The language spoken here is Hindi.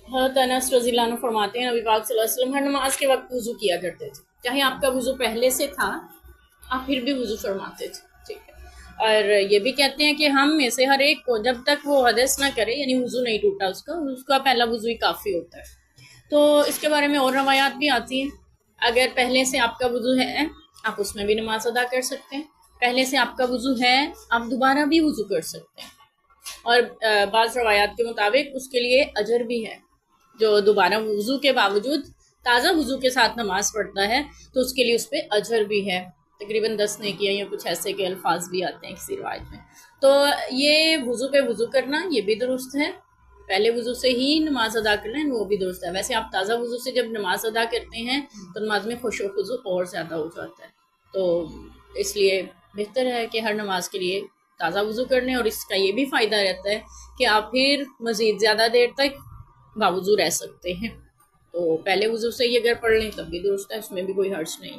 हज़रत अनस रज़ियल्लाहु अन्हु फरमाते हैं नबी पाक सल्लल्लाहु अलैहि वसल्लम हर नमाज के वक्त वज़ू किया करते थे, चाहे आपका वज़ू पहले से था आप फिर भी वज़ू फरमाते थे। ठीक है। और ये भी कहते हैं कि हम में से हर एक को जब तक वो हदस ना करे, यानी वज़ू नहीं टूटा उसका पहला वज़ू ही काफ़ी होता है। तो इसके बारे में और रवायात भी आती हैं। अगर पहले से आपका वज़ू है आप उसमें भी नमाज अदा कर सकते हैं, पहले से आपका वज़ू है आप दोबारा भी वज़ू कर सकते हैं। और बाज़ रवायात के मुताबिक उसके लिए अजर भी है, जो दोबारा वज़ू के बावजूद ताज़ा वज़ू के साथ नमाज पढ़ता है तो उसके लिए उस पर अजर भी है। तकरीबन 10 नेकियां या कुछ ऐसे के अल्फाज भी आते हैं किसी रिवायत में। तो ये वज़ू पे वज़ू करना ये भी दुरुस्त है, पहले वज़ू से ही नमाज अदा करना है वो भी दुरुस्त है। वैसे आप ताज़ा वज़ू से जब नमाज अदा करते हैं तो नमाज में खुशू खुजू और ज़्यादा हो जाता है। तो इसलिए बेहतर है कि हर नमाज के लिए ताज़ा वज़ू कर लें। और इसका ये भी फ़ायदा रहता है कि आप फिर मज़ीद ज़्यादा देर तक बावजू रह सकते हैं। तो पहले वज़ू से ही अगर पढ़ लें तब भी दुरुस्त है, उसमें भी कोई हर्ज नहीं।